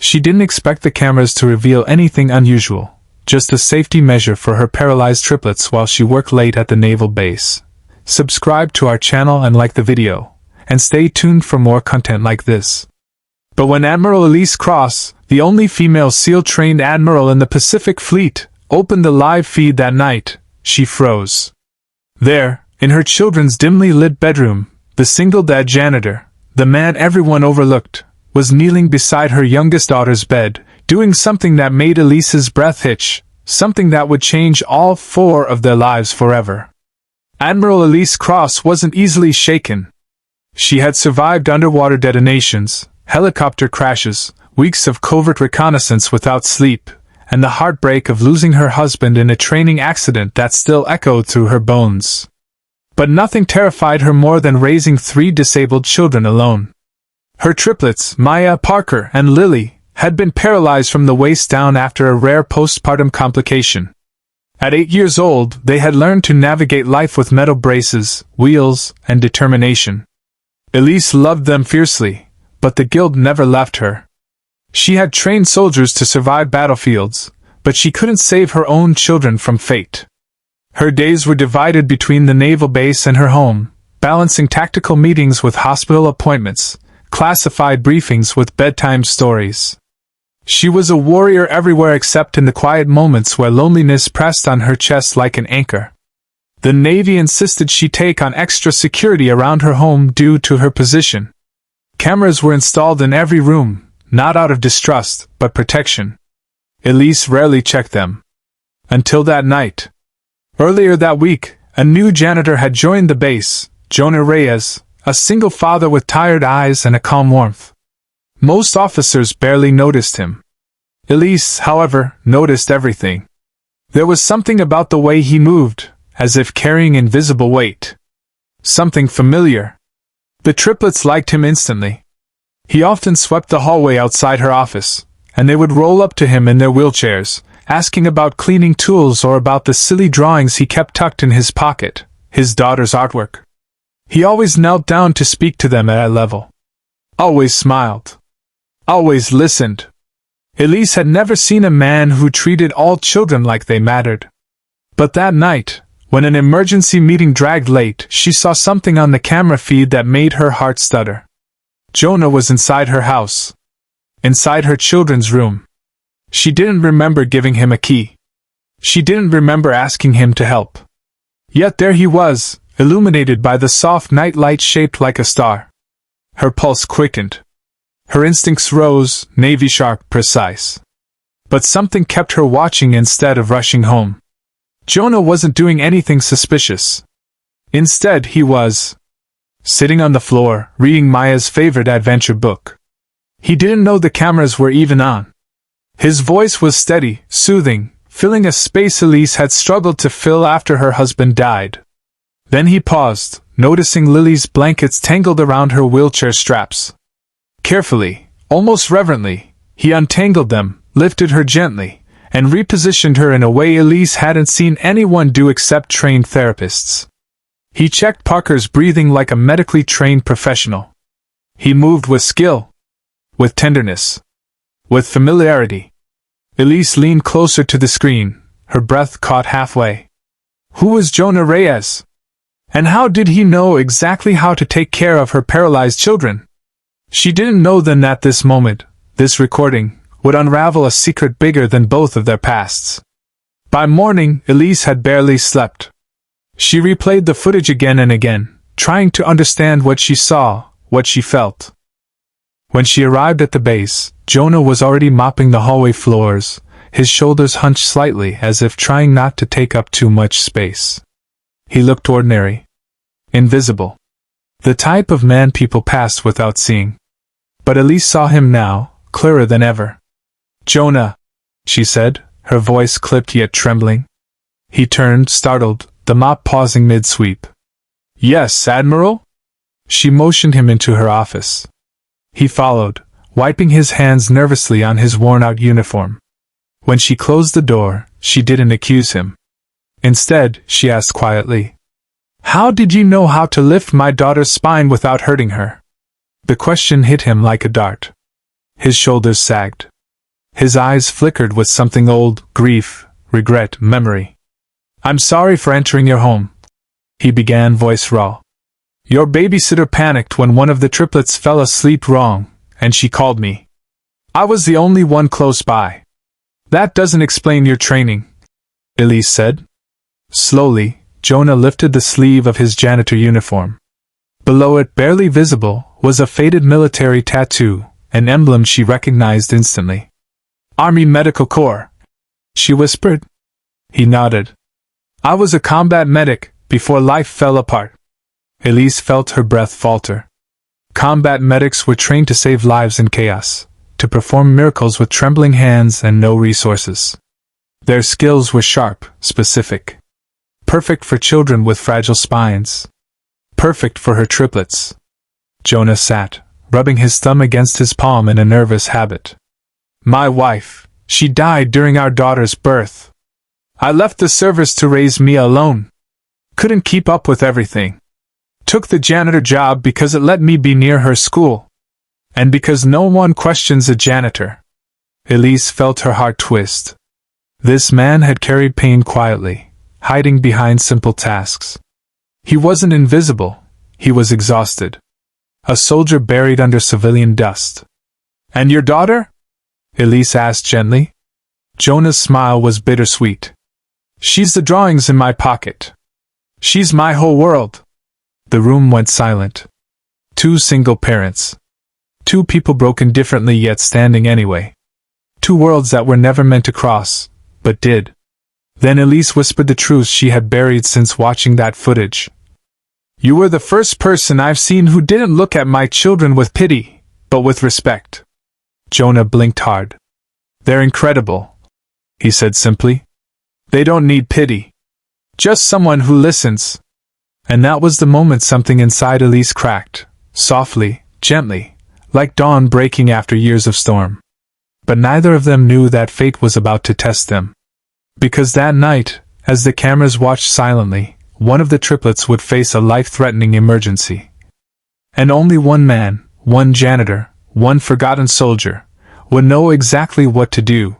She didn't expect the cameras to reveal anything unusual, just a safety measure for her paralyzed triplets while she worked late at the naval base. Subscribe to our channel and like the video, and stay tuned for more content like this. But when Admiral Elise Cross, the only female SEAL-trained admiral in the Pacific Fleet, opened the live feed that night, she froze. There, in her children's dimly lit bedroom, the single-dad janitor, the man everyone overlooked, was kneeling beside her youngest daughter's bed, doing something that made Elise's breath hitch, something that would change all 4 of their lives forever. Admiral Elise Cross wasn't easily shaken. She had survived underwater detonations, helicopter crashes, weeks of covert reconnaissance without sleep, and the heartbreak of losing her husband in a training accident that still echoed through her bones. But nothing terrified her more than raising 3 disabled children alone. Her triplets, Maya, Parker, and Lily, had been paralyzed from the waist down after a rare postpartum complication. At 8 years old, they had learned to navigate life with metal braces, wheels, and determination. Elise loved them fiercely, but the guilt never left her. She had trained soldiers to survive battlefields, but she couldn't save her own children from fate. Her days were divided between the naval base and her home, balancing tactical meetings with hospital appointments, classified briefings with bedtime stories. She was a warrior everywhere except in the quiet moments where loneliness pressed on her chest like an anchor. The Navy insisted she take on extra security around her home due to her position. Cameras were installed in every room, not out of distrust, but protection. Elise rarely checked them. Until that night. Earlier that week, a new janitor had joined the base, Jonah Reyes, a single father with tired eyes and a calm warmth. Most officers barely noticed him. Elise, however, noticed everything. There was something about the way he moved, as if carrying invisible weight. Something familiar. The triplets liked him instantly. He often swept the hallway outside her office, and they would roll up to him in their wheelchairs, asking about cleaning tools or about the silly drawings he kept tucked in his pocket, his daughter's artwork. He always knelt down to speak to them at eye level. Always smiled. Always listened. Elise had never seen a man who treated all children like they mattered. But that night, when an emergency meeting dragged late, she saw something on the camera feed that made her heart stutter. Jonah was inside her house. Inside her children's room. She didn't remember giving him a key. She didn't remember asking him to help. Yet there he was, illuminated by the soft night light shaped like a star. Her pulse quickened. Her instincts rose, navy-sharp, precise. But something kept her watching instead of rushing home. Jonah wasn't doing anything suspicious. Instead, he was sitting on the floor, reading Maya's favorite adventure book. He didn't know the cameras were even on. His voice was steady, soothing, filling a space Elise had struggled to fill after her husband died. Then he paused, noticing Lily's blankets tangled around her wheelchair straps. Carefully, almost reverently, he untangled them, lifted her gently, and repositioned her in a way Elise hadn't seen anyone do except trained therapists. He checked Parker's breathing like a medically trained professional. He moved with skill, with tenderness, with familiarity. Elise leaned closer to the screen, her breath caught halfway. Who was Jonah Reyes? And how did he know exactly how to take care of her paralyzed children? She didn't know then that this moment, this recording, would unravel a secret bigger than both of their pasts. By morning, Elise had barely slept. She replayed the footage again and again, trying to understand what she saw, what she felt. When she arrived at the base, Jonah was already mopping the hallway floors, his shoulders hunched slightly as if trying not to take up too much space. He looked ordinary. Invisible. The type of man people passed without seeing. But Elise saw him now, clearer than ever. Jonah, she said, her voice clipped yet trembling. He turned, startled, the mop pausing mid-sweep. Yes, Admiral? She motioned him into her office. He followed, wiping his hands nervously on his worn-out uniform. When she closed the door, she didn't accuse him. Instead, she asked quietly, "How did you know how to lift my daughter's spine without hurting her?" The question hit him like a dart. His shoulders sagged. His eyes flickered with something old: grief, regret, memory. "I'm sorry for entering your home," he began, voice raw. "Your babysitter panicked when one of the triplets fell asleep wrong, and she called me. I was the only one close by." "That doesn't explain your training," Elise said. Slowly, Jonah lifted the sleeve of his janitor uniform. Below it, barely visible, was a faded military tattoo, an emblem she recognized instantly. "Army Medical Corps," she whispered. He nodded. "I was a combat medic, before life fell apart." Elise felt her breath falter. Combat medics were trained to save lives in chaos, to perform miracles with trembling hands and no resources. Their skills were sharp, specific. Perfect for children with fragile spines. Perfect for her triplets. Jonah sat, rubbing his thumb against his palm in a nervous habit. "My wife, she died during our daughter's birth. I left the service to raise Mia alone. Couldn't keep up with everything. Took the janitor job because it let me be near her school. And because no one questions a janitor." Elise felt her heart twist. This man had carried pain quietly, hiding behind simple tasks. He wasn't invisible, he was exhausted. A soldier buried under civilian dust. "And your daughter?" Elise asked gently. Jonah's smile was bittersweet. "She's the drawings in my pocket. She's my whole world." The room went silent. Two single parents. Two people broken differently yet standing anyway. Two worlds that were never meant to cross, but did. Then Elise whispered the truth she had buried since watching that footage. "You were the first person I've seen who didn't look at my children with pity, but with respect." Jonah blinked hard. "They're incredible," he said simply. "They don't need pity. Just someone who listens." And that was the moment something inside Elise cracked, softly, gently, like dawn breaking after years of storm. But neither of them knew that fate was about to test them. Because that night, as the cameras watched silently, one of the triplets would face a life-threatening emergency. And only one man, one janitor, one forgotten soldier, would know exactly what to do,